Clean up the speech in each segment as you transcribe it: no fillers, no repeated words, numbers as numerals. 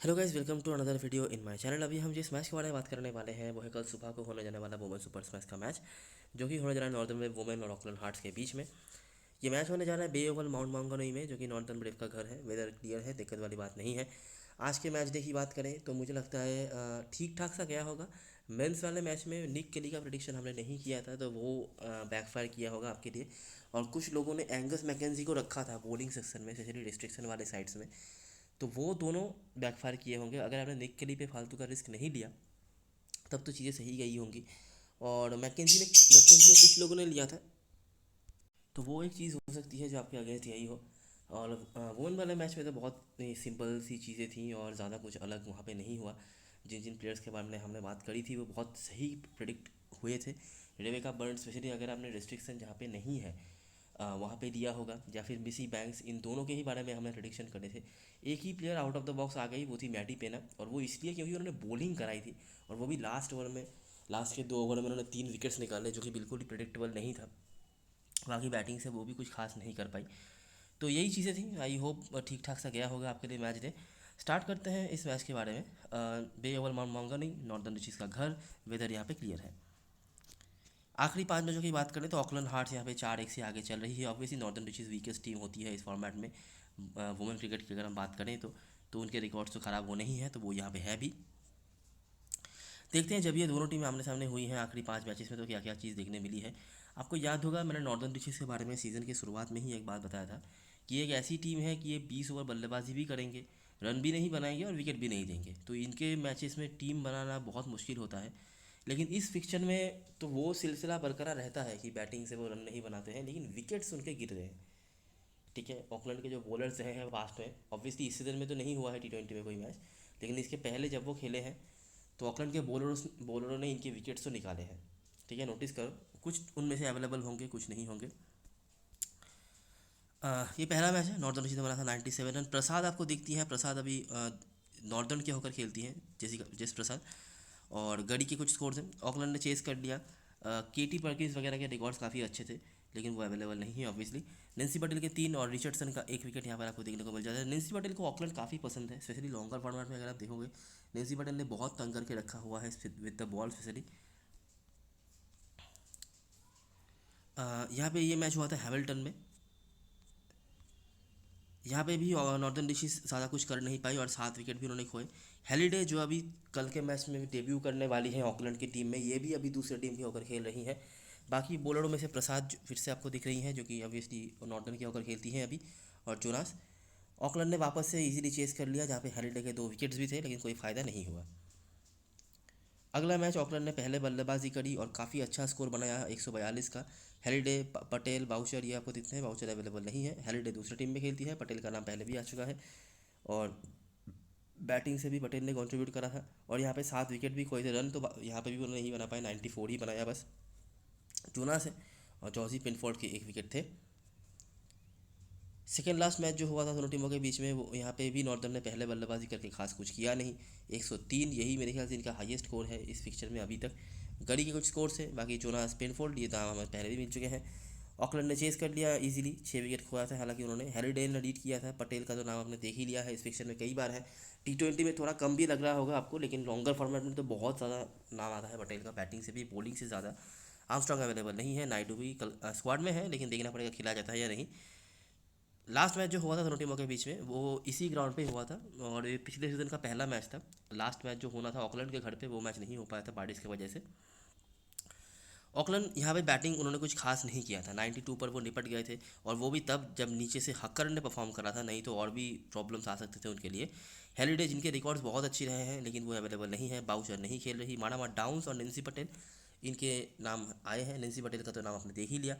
Hello guys, welcome to another video in my channel. अभी हम जिस मैच के बारे में बात करने वाले हैं वो है कल सुबह को होने जाने वाला वुमेन सुपर स्मैश का मैच, जो कि होने जा रहा है नॉर्दर्न ब्रेव वुमेन और ऑकलैंड हार्ट्स के बीच में। ये मैच होने जा रहा है बे ओवल माउंट मॉन्गनोई में, जो कि नॉर्दर्न ब्रेव का घर है। वेदर क्लियर है, दिक्कत वाली बात नहीं है। आज के मैच डे की बात करें तो मुझे लगता है ठीक ठाक सा गया होगा। मेंस वाले मैच में निक केली का प्रेडिक्शन हमने नहीं किया था, तो वो बैकफायर किया होगा आपके लिए। और कुछ लोगों ने एंगस मैकेंजी को रखा था बॉलिंग सेक्शन में, स्पेशली रिस्ट्रिक्शन वाले साइड्स में, तो वो दोनों बैकफायर किए होंगे। अगर आपने निक केली पे फालतू का रिस्क नहीं लिया तब तो चीज़ें सही गई होंगी। और मैकेंजी ने कुछ लोगों ने लिया था, तो वो एक चीज़ हो सकती है जो आपके अगेंस्ट यही हो। और वुमेन वाले मैच में तो बहुत सिंपल सी चीज़ें थी और ज़्यादा कुछ अलग वहाँ पे नहीं हुआ। जिन जिन प्लेयर्स के बारे में हमने बात करी थी वो बहुत सही प्रिडिक्ट हुए थे। रेबेका बर्न स्पेशली, अगर आपने रिस्ट्रिक्शन जहाँ पे नहीं है वहाँ पे दिया होगा, या फिर मिसी बैंक्स, इन दोनों के ही बारे में हमने प्रेडिक्शन करे थे। एक ही player out of the box आ गई, वो थी मैटी पेना, और वो इसलिए क्योंकि उन्होंने बॉलिंग कराई थी, और वो भी लास्ट ओवर में। लास्ट के 2 ओवर में उन्होंने 3 विकेट्स निकाले, जो कि बिल्कुल ही प्रेडिक्टेबल नहीं था। बाकी बैटिंग से वो भी कुछ खास नहीं कर पाई। तो यही चीज़ें थी। आई होप ठीक ठाक सा गया होगा आपके लिए मैच डे। स्टार्ट करते हैं इस मैच के बारे में। Bay Oval Mount Maunganui, Northern District का घर। वेदर यहाँ पे क्लियर है। आखिरी 5 मैचों की बात करें तो ऑकलैंड हार्ट्स यहाँ पे 4-1 से आगे चल रही है। Obviously northern district weakest team होती है इस फॉर्मेट में। वुमेन क्रिकेट की अगर हम बात करें तो उनके रिकॉर्ड्स तो ख़राब होने ही हैं, तो वो यहाँ पे है भी। देखते हैं जब ये दोनों टीमें आमने सामने हुई हैं आखिरी 5 मैचेस में तो क्या क्या चीज़ देखने मिली है। आपको याद होगा मैंने नॉर्दर्न डिस्ट्रिक्ट के बारे में सीज़न की शुरुआत में ही एक बात बताया था कि एक ऐसी टीम है कि ये 20 ओवर बल्लेबाजी भी करेंगे, रन भी नहीं बनाएंगे और विकेट भी नहीं देंगे। तो इनके मैचेस में टीम बनाना बहुत मुश्किल होता है। लेकिन इस फिक्चर में तो वो सिलसिला बरकरार रहता है कि बैटिंग से वो रन नहीं बनाते हैं लेकिन विकेट्स उनके गिर रहे हैं। ठीक है, ऑकलैंड के जो बॉलर्स रहे हैं पास्ट में, ऑब्वियसली इस सीजन में तो नहीं हुआ है T20 में कोई मैच, लेकिन इसके पहले जब वो खेले हैं तो ऑकलैंड के बॉलरों ने इनके विकेट्स तो निकाले हैं। ठीक है, नोटिस करो, कुछ उनमें से अवेलेबल होंगे, कुछ नहीं होंगे। ये पहला मैच है, नॉर्दर्न से बना था 97 रन। प्रसाद आपको दिखती हैं, प्रसाद अभी नॉर्दर्न के होकर खेलती हैं, जैस प्रसाद। और गड़ी के कुछ स्कोर्स हैं, ऑकलैंड ने चेस कर लिया। केटी पर्किंस वगैरह के रिकॉर्ड्स काफ़ी अच्छे थे, लेकिन वो अवेलेबल नहीं है ऑब्वियसली। नेंसी पटेल के 3 और रिचर्डसन का 1 विकेट यहाँ पर आपको देखने को मिल जाता है। नेंसी पटेल को ऑकलैंड काफ़ी पसंद है, स्पेशली लॉन्गर फॉर्मेट में अगर आप देखोगे। नेंसी पटेल ने बहुत तंग करके रखा हुआ है विद द बॉल स्पेशली। यहाँ पे ये मैच हुआ था हैमिल्टन में। यहाँ पे भी नॉर्दर्न डिशेस ज़्यादा कुछ कर नहीं पाई और 7 विकेट भी उन्होंने खोए। हेलिडे जो अभी कल के मैच में डेब्यू करने वाली है ऑकलैंड की टीम में, ये भी अभी दूसरी टीम की होकर खेल रही हैं। बाकी बॉलरों में से प्रसाद फिर से आपको दिख रही हैं, जो कि ऑब्वियसली नॉर्दर्न की होकर खेलती हैं अभी। और जोनास, ऑकलैंड ने वापस से इजीली चेस कर लिया, जहाँ पे हेलिडे के 2 विकेट्स भी थे लेकिन कोई फ़ायदा नहीं हुआ। अगला मैच ऑकलैंड ने पहले बल्लेबाजी करी और काफ़ी अच्छा स्कोर बनाया 142 का। हेलिडे, पटेल, बाउचर, ये आपको दिखते हैं। बाउचर अवेलेबल नहीं है, हेलिडे दूसरी टीम में खेलती है, पटेल का नाम पहले भी आ चुका है। और बैटिंग से भी पटेल ने कंट्रीब्यूट करा था। और यहाँ पे 7 विकेट भी खोए थे। रन तो यहाँ पे भी उन्होंने नहीं बना पाए, 94 ही बनाया बस। जोनास है और जॉर्जी पिनफोर्ड के 1 विकेट थे। सेकेंड लास्ट मैच जो हुआ था दोनों टीमों के बीच में, वो यहाँ पे भी नॉर्दर्न ने पहले बल्लेबाजी करके खास कुछ किया नहीं। 103, यही मेरे ख्याल से इनका हाईएस्ट स्कोर है इस फिक्चर में अभी तक। गड़ी के कुछ स्कोर्स है, बाकी जोनास, पेनफोल्ड, ये दाम हमें पहले भी मिल चुके हैं। ऑकलैंड ने चेस कर लिया इजीली, 6 विकेट खोया था हालांकि उन्होंने। हैरिडेल ने लीड किया था। पटेल का तो नाम आपने देख ही लिया है, इस फिक्चर में कई बार है। T20 में थोड़ा कम भी लग रहा होगा आपको, लेकिन लॉन्गर फॉर्मेट में तो बहुत ज़्यादा नाम आता है पटेल का, बैटिंग से भी बॉलिंग से ज़्यादा। आर्मस्ट्रॉन्ग अवेलेबल नहीं है, नायडू भी कल स्क्वाड में है, लेकिन देखना पड़ेगा खिला जाता है या नहीं। लास्ट मैच जो हुआ था दोनों टीमों के बीच में वो इसी ग्राउंड पे हुआ था, और ये पिछले सीज़न का पहला मैच था। लास्ट मैच जो होना था ऑकलैंड के घर पे, वो मैच नहीं हो पाया था बारिश की वजह से। ऑकलैंड यहाँ पे बैटिंग उन्होंने कुछ खास नहीं किया था, 92 पर वो निपट गए थे। और वो भी तब जब नीचे से हक्कर ने परफॉर्म करा था, नहीं तो और भी प्रॉब्लम्स आ सकते थे उनके लिए। हेलिडे, जिनके रिकॉर्ड्स बहुत अच्छे रहे हैं लेकिन वो अवेलेबल नहीं है। बाउचर नहीं खेल रही। मानामा डाउन्स और नेंसी पटेल, इनके नाम आए हैं। नेंसी पटेल का तो नाम आपने देख ही लिया।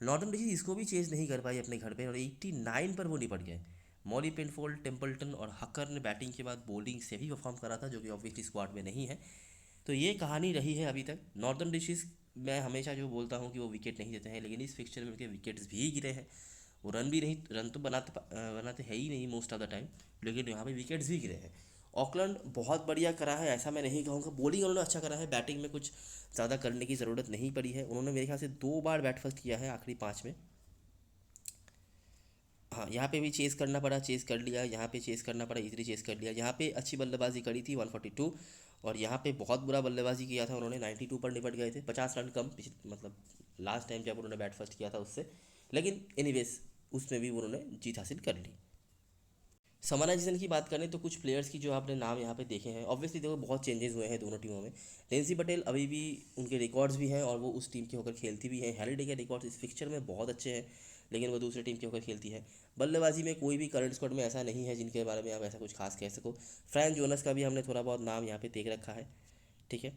नॉर्दर्न डिसीज इसको भी चेज नहीं कर पाई अपने घर पे, और 89 पर वो निपट गए। मॉली पेनफोल्ड, टेम्पल्टन और हक्कर ने बैटिंग के बाद बॉलिंग से भी परफॉर्म करा था, जो कि ऑब्वियसली स्क्वाड में नहीं है। तो ये कहानी रही है अभी तक। नॉर्दर्न डिशेस, मैं हमेशा जो बोलता हूँ कि वो विकेट नहीं देते हैं, लेकिन इस फिक्चर में उनके विकेट्स भी गिरे हैं। वो रन भी नहीं, रन तो बनाते है ही नहीं मोस्ट ऑफ द टाइम, लेकिन यहाँ पे विकेट्स भी गिरे हैं। ऑकलैंड बहुत बढ़िया करा है, ऐसा मैं नहीं कहूँगा। बॉलिंग उन्होंने अच्छा करा है, बैटिंग में कुछ ज़्यादा करने की ज़रूरत नहीं पड़ी है। उन्होंने मेरे ख्याल से 2 बार बैट फर्स्ट किया है आखिरी 5 में। हाँ, यहाँ पे भी चेज़ करना पड़ा, चेज़ कर लिया, यहाँ पे चेज़ करना पड़ा, इजीली चेज़ कर लिया। यहाँ पे अच्छी बल्लेबाजी करी थी 142, और यहाँ पे बहुत बुरा बल्लेबाजी किया था उन्होंने, 92 पर निपट गए थे, 50 रन कम मतलब लास्ट टाइम जब उन्होंने बैट फर्स्ट किया था उससे। लेकिन एनीवेज उसमें भी उन्होंने जीत हासिल कर ली। समराइजेशन की बात करें तो कुछ प्लेयर्स की जो आपने नाम यहाँ पे देखे हैं, ऑब्वियसली देखो बहुत चेंजेस हुए हैं दोनों टीमों में। नेंसी पटेल अभी भी उनके रिकॉर्ड्स भी हैं और वो उस टीम के होकर खेलती भी हैं। हैरिडे के रिकॉर्ड्स इस फिक्चर में बहुत अच्छे हैं, लेकिन वो दूसरे टीम के होकर खेलती है। बल्लेबाजी में कोई भी करंट स्क्वाड में ऐसा नहीं है जिनके बारे में आप ऐसा कुछ खास कह सको। फ्रैन जोनस का भी हमने थोड़ा बहुत नाम यहाँ पे देख रखा है, ठीक है।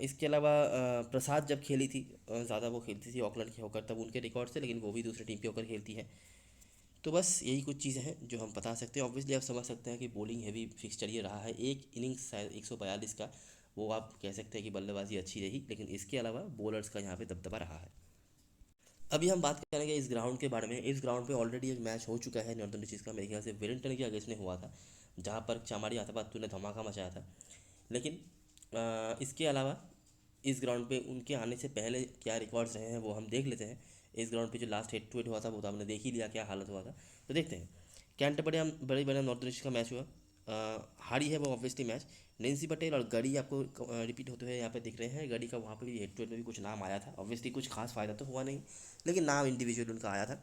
इसके अलावा प्रसाद जब खेली थी, ज़्यादा वो खेलती थी ऑकलैंड के होकर, तब उनके रिकॉर्ड थे, लेकिन वो भी दूसरे टीम के होकर खेलती है। तो बस यही कुछ चीज़ें हैं जो हम बता सकते हैं। ऑब्वियसली आप समझ सकते हैं कि बॉलिंग हैवी फिक्सचर ये रहा है। एक इनिंग्स शायद 142 का, वो आप कह सकते हैं कि बल्लेबाजी अच्छी रही, लेकिन इसके अलावा बॉलर्स का यहाँ पे दबदबा रहा है। अभी हम बात करेंगे इस ग्राउंड के बारे में। इस ग्राउंड पे ऑलरेडी एक मैच हो चुका है नॉर्दर्न डिस्ट्रिक्ट का, मेरे ख्याल से वेलिंगटन के अगेंस्ट में हुआ था, जहाँ पर चामाड़ी आतपातू ने धमाका मचाया था। लेकिन इसके अलावा इस ग्राउंड पे उनके आने से पहले क्या रिकॉर्ड्स रहे हैं वो हम देख लेते हैं। इस ग्राउंड पे जो लास्ट हेड टू हेड हुआ था वो तो आपने देख ही लिया क्या हालत हुआ था, तो देखते हैं। कैंटरबरी बड़े बड़े नॉर्थ ईस्ट का मैच हुआ, हारी है वो ऑब्वियसली मैच। नेंसी पटेल और गड़ी आपको रिपीट होते हुए यहाँ पे दिख रहे हैं। गड़ी का वहाँ पे भी हेड टू हेड में भी कुछ नाम आया था, ऑब्वियसली कुछ खास फायदा तो हुआ नहीं, लेकिन नाम इंडिविजुअल उनका आया था।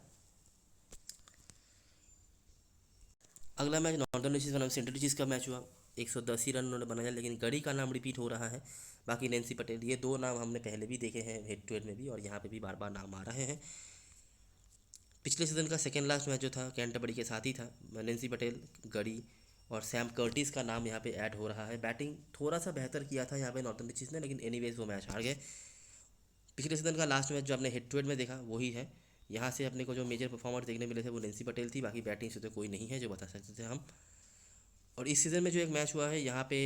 अगला मैच नॉर्दर्न डिस्ट्रिक्ट बनाम सेंट्रल डिस्ट्रिक्ट का मैच हुआ। 110 ही रन उन्होंने बनाया, लेकिन गड़ी का नाम रिपीट हो रहा है। बाकी नेंसी पटेल, ये दो नाम हमने पहले भी देखे हैं हेड टू हेड में भी, और यहाँ पे भी बार बार नाम आ रहे हैं। पिछले सीज़न का सेकेंड लास्ट मैच जो था कैंटरबरी के साथ ही था। नेंसी पटेल, गड़ी और सैम कर्टिस का नाम यहाँ पे ऐड हो रहा है। बैटिंग थोड़ा सा बेहतर किया था यहाँ पे नॉर्थन डिस्ट्रिक्ट ने, लेकिन एनीवेज वो मैच हार गए। पिछले सीज़न का लास्ट मैच जो आपने हेड टू हेड में देखा वही है। यहाँ से अपने को जो मेजर परफॉर्मर देखने मिले थे वो नेंसी पटेल थी, बाकी बैटिंग से तो कोई नहीं है जो बता सकते थे हम। और इस सीज़न में जो एक मैच हुआ है यहाँ पे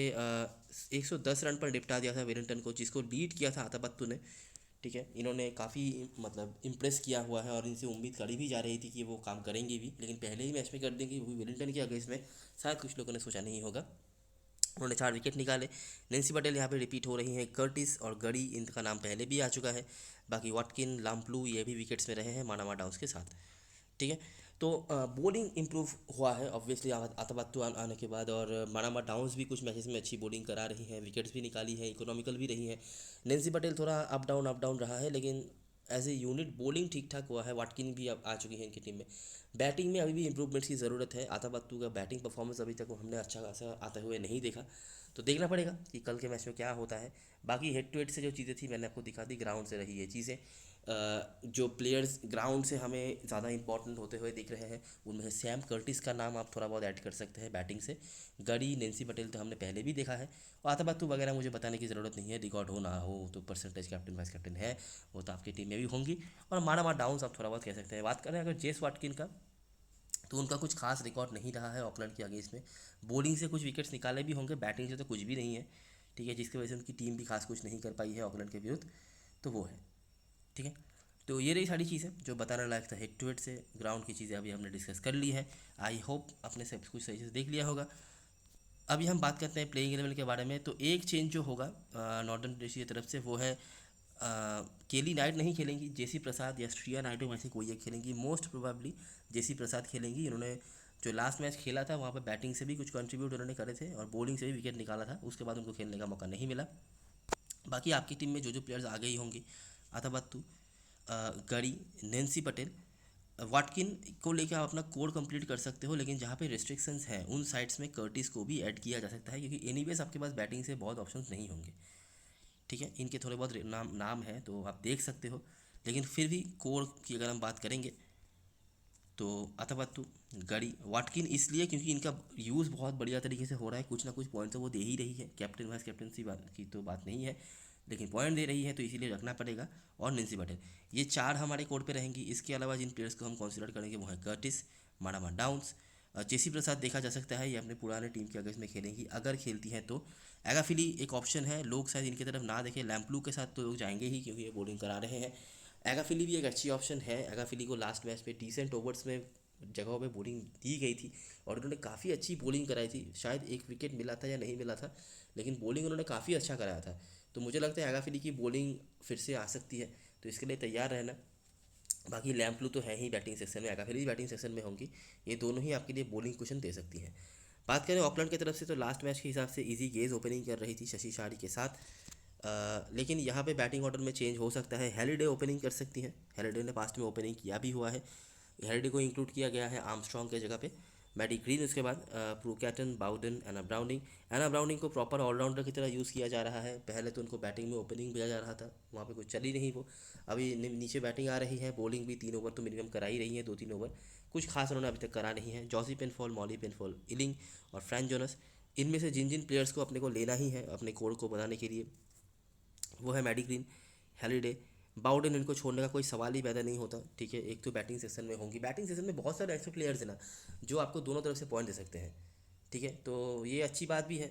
110 रन पर निपटा दिया था वेलिंगटन को, जिसको लीड किया था आतापत्तू ने, ठीक है। इन्होंने काफ़ी मतलब इम्प्रेस किया हुआ है और इनसे उम्मीद करी भी जा रही थी कि वो काम करेंगे भी, लेकिन पहले ही मैच में कर देंगे वो भी वेलिंगटन के अगेंस्ट में, शायद कुछ लोगों ने सोचा नहीं होगा। उन्होंने 4 विकेट निकाले। नेंसी पटेल यहाँ पे रिपीट हो रही हैं। कर्टिस और गड़ी, इनका नाम पहले भी आ चुका है। बाकी वाटकिन, लाम्पलू ये भी विकेट्स में रहे हैं मानामा डाउन्स के साथ, ठीक है। तो बॉलिंग इंप्रूव हुआ है ऑब्वियसली आताबातु आने के बाद, और मानामा डाउन्स भी कुछ मैचेस में अच्छी बॉलिंग करा रही हैं, विकेट्स भी निकाली हैं, इकोनॉमिकल भी रही हैं। नेंसी पटेल थोड़ा अप डाउन रहा है, लेकिन एज ए यूनिट बॉलिंग ठीक ठाक हुआ है। वाटकिन भी अब आ चुकी है इनकी टीम में। बैटिंग में अभी भी इंप्रूवमेंट्स की ज़रूरत है। आताबातु का बैटिंग परफॉर्मेंस अभी तक हमने अच्छा खासा आते हुए नहीं देखा, तो देखना पड़ेगा कि कल के मैच में क्या होता है। बाकी हेड टू हेड से जो चीज़ें थी मैंने आपको दिखा दी, ग्राउंड से रही ये चीज़ें। जो प्लेयर्स ग्राउंड से हमें ज़्यादा इंपॉर्टेंट होते हुए दिख रहे हैं उनमें से सैम कर्टिस का नाम आप थोड़ा बहुत ऐड कर सकते हैं बैटिंग से। गड़ी, नेंसी पटेल तो हमने पहले भी देखा है, और आताबातु वगैरह मुझे बताने की ज़रूरत नहीं है, रिकॉर्ड हो ना हो तो परसेंटेज कैप्टन वाइस कैप्टन है, वो तो आपकी टीम में भी होंगी। और मारा डाउन्स आप थोड़ा बहुत कह सकते हैं। बात करें अगर जेस वाटकिन का, तो उनका कुछ खास रिकॉर्ड नहीं रहा है ऑकलैंड के अगेंस्ट में। बॉलिंग से कुछ विकेट्स निकाले भी होंगे, बैटिंग से तो कुछ भी नहीं है, ठीक है, जिसकी वजह से उनकी टीम भी खास कुछ नहीं कर पाई है ऑकलैंड के विरुद्ध, तो वो है, ठीक है। तो ये रही सारी चीज़ें जो बताने लायक था हेड टू हेड से। ग्राउंड की चीज़ें अभी हमने डिस्कस कर ली है। आई होप आपने सब कुछ सही से देख लिया होगा। अभी हम बात करते हैं प्लेइंग एलेवन के बारे में। तो एक चेंज जो होगा नॉर्दर्न डिस्ट्रिक्ट की तरफ से वो है, केली नाइट नहीं खेलेंगी, जेसी प्रसाद या श्रिया नायडू में से कोई एक खेलेंगी। मोस्ट प्रोबेबली जेसी प्रसाद खेलेंगी। इन्होंने जो लास्ट मैच खेला था वहाँ पर बैटिंग से भी कुछ कंट्रीब्यूट उन्होंने करे थे और बॉलिंग से भी विकेट निकाला था, उसके बाद उनको खेलने का मौका नहीं मिला। बाकी आपकी टीम में जो प्लेयर्स आ गई होंगी, आताबत्तू, गड़ी, नेंसी पटेल, वाटकिन को लेकर आप अपना कोड कंप्लीट कर सकते हो, लेकिन जहाँ पे रिस्ट्रिक्शंस हैं उन साइड्स में कर्टिस को भी ऐड किया जा सकता है, क्योंकि एनीवेज आपके पास बैटिंग से बहुत ऑप्शंस नहीं होंगे, ठीक है। इनके थोड़े बहुत नाम हैं तो आप देख सकते हो, लेकिन फिर भी कोर की अगर हम बात करेंगे तो अथापत्तु, गड़ी, वाटकिन इसलिए क्योंकि इनका यूज़ बहुत बढ़िया तरीके से हो रहा है, कुछ ना कुछ पॉइंट तो वो दे ही रही है। कैप्टन वाइस कैप्टनसी बात की तो बात नहीं है, लेकिन पॉइंट दे रही है तो इसीलिए रखना पड़ेगा। और नेंसी पटेल, ये 4 हमारे कोर्ट पे रहेंगी। इसके अलावा जिन प्लेयर्स को हम कंसिडर करेंगे वो हैं कर्टिस, मानामा डाउन्स, जेसी प्रसाद देखा जा सकता है, ये अपने पुराने टीम के अगेंस्ट में खेलेंगी अगर खेलती हैं तो। एगाफिली एक ऑप्शन है, लोग शायद इनकी तरफ ना देखें, लैम्पलू के साथ तो लोग जाएंगे ही क्योंकि ये बॉलिंग करा रहे हैं। एगाफिली भी एक अच्छी ऑप्शन है। एगाफिली को लास्ट मैच पे डिसेंट ओवर्स में जगहों पे बॉलिंग दी गई थी और उन्होंने काफ़ी अच्छी बॉलिंग कराई थी। शायद एक विकेट मिला था या नहीं मिला था, लेकिन बॉलिंग उन्होंने काफ़ी अच्छा कराया था। तो मुझे लगता है एगाफिली की बॉलिंग फिर से आ सकती है, तो इसके लिए तैयार रहना। बाकी लैम्प्लू तो है ही बैटिंग सेक्शन में, आगाफिली भी बैटिंग सेक्शन में होंगी। ये दोनों ही आपके लिए बॉलिंग क्वेश्चन दे सकती हैं। बात करें ऑकलैंड की तरफ से, तो लास्ट मैच के हिसाब से इजी गेज ओपनिंग कर रही थी शशि शारी के साथ। लेकिन यहाँ पे बैटिंग ऑर्डर में चेंज हो सकता है। हेलिडे ओपनिंग कर सकती हैं, हेलिडे ने पास्ट में ओपनिंग किया भी हुआ है। हेलिडे को इंक्लूड किया गया है आर्मस्ट्रॉन्ग के जगह पे। मैडी ग्रीन उसके बाद प्रूकैटन, बाउडन, एना ब्राउनिंग। एना ब्राउनिंग को प्रॉपर ऑलराउंडर की तरह यूज़ किया जा रहा है। पहले तो उनको बैटिंग में ओपनिंग भेजा जा रहा था, वहाँ पे कुछ चली नहीं वो। अभी नीचे बैटिंग आ रही है, बॉलिंग भी 3 ओवर तो मिनिमम करा ही रही है, 2-3 ओवर। कुछ खास उन्होंने अभी तक करा नहीं है। जॉसी पेनफॉल, मॉली पेनफॉल, इलिंग और फ्रैंक जोनस, इनमें से जिन जिन प्लेयर्स को अपने को लेना ही है अपने कोड को बनाने के लिए, वो है मैडी ग्रीन, हेलिडे, बाउडन। इनको छोड़ने का कोई सवाल ही पैदा नहीं होता। ठीक है, एक तो बैटिंग सेक्शन में होंगी। बैटिंग सेक्शन में बहुत सारे ऐसे प्लेयर्स हैं ना जो आपको दोनों तरफ से पॉइंट दे सकते हैं। ठीक है, तो ये अच्छी बात भी है।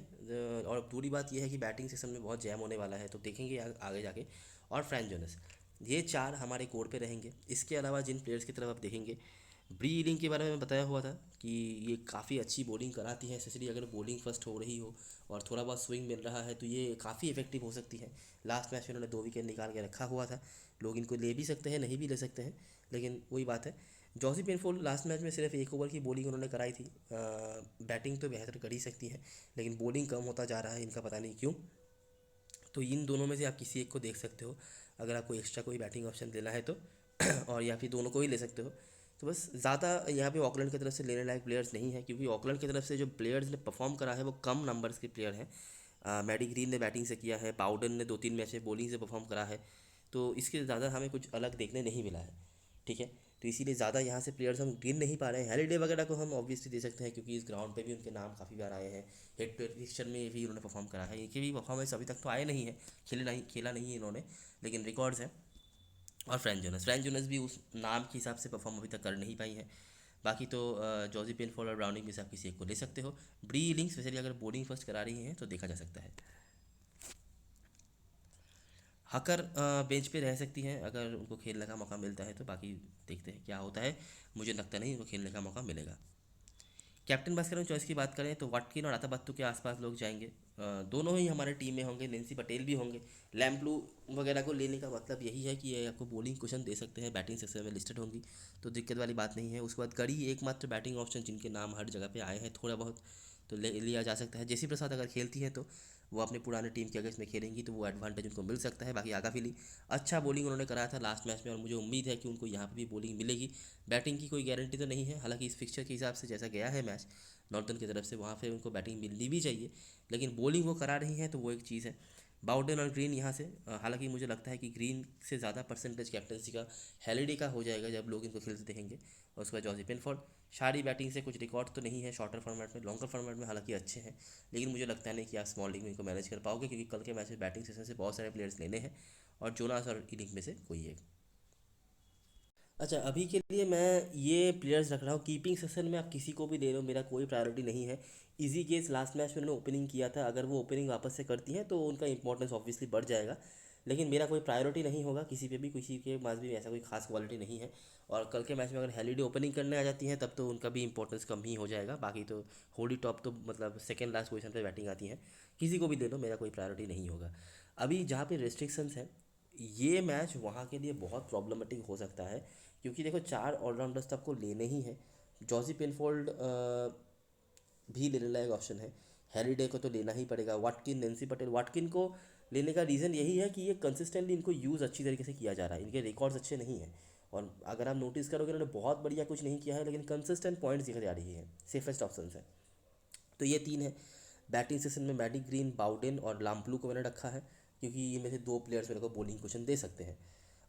और दूसरी बात ये है कि बैटिंग सेक्शन में बहुत जैम होने वाला है, तो देखेंगे आगे जाके। और फ्रैंक जोनस, ये 4 हमारे कोड पे रहेंगे। इसके अलावा जिन प्लेयर्स की तरफ आप देखेंगे, ब्री इलिंग के बारे में बताया हुआ था कि ये काफ़ी अच्छी बॉलिंग कराती है, स्पेशली अगर बॉलिंग फर्स्ट हो रही हो और थोड़ा बहुत स्विंग मिल रहा है तो ये काफ़ी इफेक्टिव हो सकती है। लास्ट मैच में इन्होंने 2 विकेट निकाल के रखा हुआ था। लोग इनको ले भी सकते हैं, नहीं भी ले सकते हैं, लेकिन वही बात है। जॉसी पेनफोल्ड लास्ट मैच में सिर्फ 1 ओवर की बॉलिंग उन्होंने कराई थी। बैटिंग तो बेहतर कर ही सकती है, लेकिन बॉलिंग कम होता जा रहा है इनका, पता नहीं क्यों। तो इन दोनों में से आप किसी एक को देख सकते हो अगर आपको एक्स्ट्रा कोई बैटिंग ऑप्शन लेना है तो और या फिर दोनों को ही ले सकते हो। तो बस ज़्यादा यहाँ पे ऑकलैंड की तरफ से लेने लायक प्लेयर्स नहीं है, क्योंकि ऑकलैंड की तरफ से जो प्लेयर्स ने परफॉर्म करा है वो कम नंबर्स के प्लेयर हैं। मैडी ग्रीन ने बैटिंग से किया है, बाउडन ने 2-3 मैच में बॉलिंग से परफॉर्म करा है, तो इसके ज़्यादा हमें कुछ अलग देखने नहीं मिला है। ठीक है, तो इसीलिए ज़्यादा यहाँ से प्लेयर्स हम गिन नहीं पा रहे हैं। हेलिडे वगैरह को हम ऑब्वियसली दे सकते हैं, क्योंकि इस ग्राउंड पे भी उनके नाम काफ़ी बार आए हैं। हेड टू हेड फिक्सचर में भी उन्होंने परफॉर्म करा है। इनकी भी परफॉर्मेंस अभी तक तो आए नहीं है, खेला नहीं है इन्होंने, लेकिन रिकॉर्ड्स हैं। और फ्रैंक जोनस भी उस नाम के हिसाब से परफॉर्म अभी तक कर नहीं पाई है। बाकी तो जॉजी पेनफॉल और ब्राउनिंग में से आप किसी एक को ले सकते हो। ब्री इलिंग स्पेशली अगर बॉलिंग फर्स्ट करा रही हैं तो देखा जा सकता है। हकर बेंच पे रह सकती हैं अगर उनको खेलने का मौका मिलता है तो, बाकी देखते हैं क्या होता है। मुझे लगता नहीं उनको खेलने का मौका मिलेगा। कैप्टन बास्केटबॉल चॉइस की बात करें तो वाटकिन और अतापत्तु के आसपास लोग जाएंगे। दोनों ही हमारे टीम में होंगे, नेंसी पटेल भी होंगे। लैम्प्लू वगैरह को लेने का मतलब यही है कि ये आपको बॉलिंग क्वेश्चन दे सकते हैं, बैटिंग सेक्शन में लिस्टेड होंगी, तो दिक्कत वाली बात नहीं है। उसके बाद गढ़ी एकमात्र बैटिंग ऑप्शन जिनके नाम हर जगह पे आए हैं थोड़ा बहुत, तो ले लिया जा सकता है। जेसी प्रसाद अगर खेलती है तो वो अपने पुराने टीम के अगेंस्ट में खेलेंगी तो वो एडवांटेज उनको मिल सकता है। बाकी आगाफिली अच्छा बॉलिंग उन्होंने कराया था लास्ट मैच में और मुझे उम्मीद है कि उनको यहाँ पे भी बॉलिंग मिलेगी। बैटिंग की कोई गारंटी तो नहीं है, हालांकि इस फिक्चर के हिसाब से जैसा गया है मैच नॉर्थन की तरफ से, वहाँ पे उनको बैटिंग मिलनी भी चाहिए, लेकिन बॉलिंग वो करा रही हैं तो वो एक चीज़ है। बाउडन और ग्रीन यहाँ से हालांकि मुझे लगता है कि ग्रीन से ज़्यादा परसेंटेज कैप्टनसी का हेलिडे का हो जाएगा जब लोग इनको खेलते देखेंगे। और उसके बाद जॉसी पेनफोर्ड, शारी बैटिंग से कुछ रिकॉर्ड तो नहीं है शॉर्टर फॉर्मेट में, लॉन्गर फॉर्मेट में हालांकि अच्छे हैं, लेकिन मुझे लगता नहीं कि आप स्मॉल लीग में इनको मैनेज कर पाओगे, क्योंकि कल के मैच में बैटिंग सेशन से बहुत सारे प्लेयर्स लेने हैं और जोनास और इनिंग में से कोई एक। अच्छा, अभी के लिए मैं ये प्लेयर्स रख रहा हूँ कीपिंग सेशन में, आप किसी को भी ले लो, मेरा कोई प्रायोरिटी नहीं है। इजी केस लास्ट मैच में उन्होंने ओपनिंग किया था, अगर वो ओपनिंग वापस से करती हैं तो उनका इंपॉर्टेंस ऑब्वियसली बढ़ जाएगा, लेकिन मेरा कोई प्रायोरिटी नहीं होगा किसी पे भी, किसी के पास भी ऐसा कोई खास क्वालिटी नहीं है। और कल के मैच में अगर हेलिडे ओपनिंग करने आ जाती हैं तब तो उनका भी इंपॉर्टेंस कम ही हो जाएगा। बाकी तो होली टॉप तो मतलब सेकेंड लास्ट पोजीशन पे बैटिंग आती है, किसी को भी ले लो, मेरा कोई प्रायोरिटी नहीं होगा। अभी जहाँ पे रेस्ट्रिक्शंस हैं, ये मैच वहाँ के लिए बहुत प्रॉब्लमेटिक हो सकता है, क्योंकि देखो 4 ऑलराउंडर्स तो आपको लेने ही हैं। जॉसी पेनफोल्ड भी लेने लायक ऑप्शन है, हेरिडे को तो लेना ही पड़ेगा। वाटकिन, नेंसी पटेल, वाटकिन को लेने का रीज़न यही है कि ये कंसिस्टेंटली इनको यूज़ अच्छी तरीके से किया जा रहा है, इनके रिकॉर्ड्स अच्छे नहीं हैं। और अगर आप नोटिस करोगे इन्होंने बहुत बढ़िया कुछ नहीं किया है, लेकिन कंसिस्टेंट पॉइंट्स दिख जा रही है, सेफेस्ट ऑप्शन है। तो ये 3 है। बैटिंग सेशन में मैडी ग्रीन, बाउडेन और लाम्पलू को मैंने रखा है, क्योंकि ये में से 2 प्लेयर्स मेरे को बॉलिंग क्वेश्चन दे सकते हैं।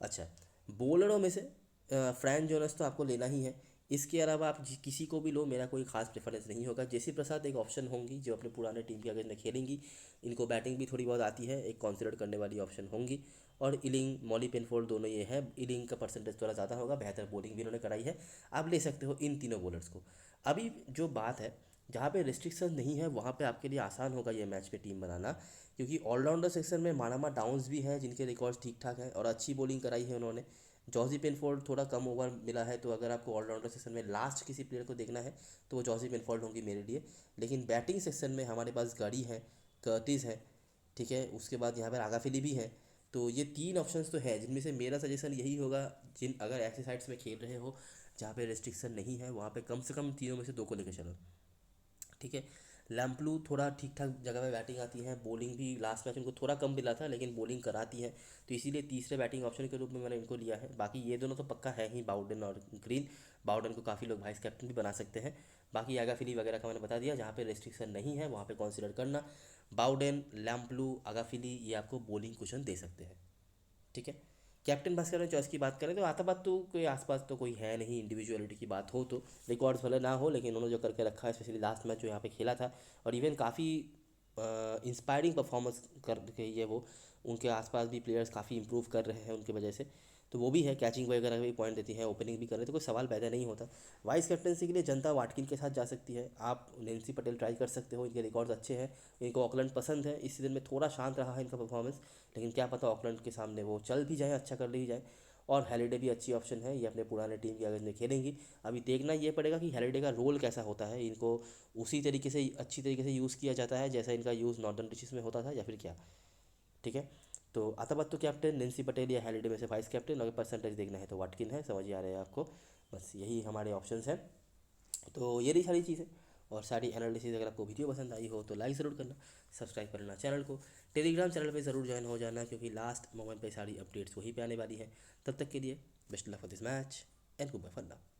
अच्छा, बॉलरों में से फ्रैंक जोनस तो आपको लेना ही है। इसके अलावा आप किसी को भी लो, मेरा कोई खास प्रेफरेंस नहीं होगा। जेसी प्रसाद एक ऑप्शन होंगी जो अपने पुराने टीम के अगेंस्ट में खेलेंगी, इनको बैटिंग भी थोड़ी बहुत आती है, एक कॉन्सिडर करने वाली ऑप्शन होंगी। और इलिंग, मॉली पेनफोल्ड दोनों ये है, इलिंग का परसेंटेज थोड़ा ज़्यादा होगा, बेहतर बॉलिंग भी इन्होंने कराई है, आप ले सकते हो इन तीनों बॉलर्स को। अभी जो बात है, जहाँ पे रिस्ट्रिक्शन नहीं है वहाँ पे आपके लिए आसान होगा ये मैच में टीम बनाना, क्योंकि ऑलराउंडर सेक्शन में मानामा डाउन्स भी हैं जिनके रिकॉर्ड्स ठीक ठाक हैं और अच्छी बॉलिंग कराई है उन्होंने। जॉसी पेनफोल्ड थोड़ा कम ओवर मिला है, तो अगर आपको ऑलराउंडर सेक्शन में लास्ट किसी प्लेयर को देखना है तो वो जॉसी पेनफोल्ड होंगी मेरे लिए। लेकिन बैटिंग सेक्शन में हमारे पास गढ़ी है, कर्टिस है, ठीक है, उसके बाद यहाँ पर आगाफिली भी है, तो ये 3 ऑप्शंस तो है, जिनमें से मेरा सजेशन यही होगा, जिन अगर ऐसे साइट्स में खेल रहे हो जहाँ पे रेस्ट्रिक्शन नहीं है, वहाँ पे कम से कम तीनों में से 2 को लेकर चलो। ठीक है। लैम्पलू थोड़ा ठीक ठाक जगह पे बैटिंग आती है, बॉलिंग भी लास्ट मैच उनको थोड़ा कम मिला था लेकिन बॉलिंग कराती है, तो इसीलिए तीसरे बैटिंग ऑप्शन के रूप में मैंने इनको लिया है। बाकी ये दोनों तो पक्का है ही, बाउडन और ग्रीन। बाउडन को काफ़ी लोग वाइस कैप्टन भी बना सकते हैं। बाकी आगाफिली वगैरह का मैंने बता दिया, जहाँ पे रेस्ट्रिक्शन नहीं है वहाँ पे कंसिडर करना। बाउडन, लैम्पलू, आगाफिली ये आपको बॉलिंग कुशन दे सकते हैं। ठीक है। कैप्टन भास्कर में चॉइस की बात करें तो आता बात तो कोई आसपास तो कोई है नहीं, इंडिविजुअलिटी की बात हो तो रिकॉर्ड्स भले ना हो, लेकिन उन्होंने जो करके रखा है, स्पेशली लास्ट मैच जो यहाँ पे खेला था, और इवन काफ़ी इंस्पायरिंग परफॉर्मेंस कर रही है वो। उनके आसपास भी प्लेयर्स काफ़ी इंप्रूव कर रहे हैं उनकी वजह से, तो वो भी है, कैचिंग वगैरह भी पॉइंट देती है, ओपनिंग भी कर रहे हैं, तो कोई सवाल पैदा नहीं होता। वाइस कैप्टनसी के लिए जनता वाटकिन के साथ जा सकती है, आप नेंसी पटेल ट्राई कर सकते हो, इनके रिकॉर्ड्स अच्छे हैं। इनको ऑकलैंड पसंद है, इस सीज़न में थोड़ा शांत रहा है इनका परफॉर्मेंस, लेकिन क्या पता ऑकलैंड के सामने वो चल भी जाए, अच्छा कर ली जाए। और हैलिडे भी अच्छी ऑप्शन है, ये अपने पुराने टीम की अगर में खेलेंगी। अभी देखना ये पड़ेगा कि हैलिडे का रोल कैसा होता है, इनको उसी तरीके से अच्छी तरीके से यूज़ किया जाता है जैसा इनका यूज़ नॉर्दर्न डिशेस में होता था, या फिर क्या। ठीक है। तो अताबत तो कैप्टन, नेंसी पटेल या हैलिडे में से वाइस कैप्टन, अगर परसेंटेज देखना है तो वाटकिन है, समझ ही आ रहा है आपको। बस यही हमारे ऑप्शंस हैं। तो ये रही सारी चीज़ें, और सारी एनालिसिस। अगर आपको वीडियो पसंद आई हो तो लाइक ज़रूर करना, सब्सक्राइब करना चैनल को, टेलीग्राम चैनल पे ज़रूर ज्वाइन हो जाना, क्योंकि लास्ट मोमेंट पे सारी अपडेट्स वहीं पे आने वाली हैं। तब तक के लिए best luck for this match and goodbye for now.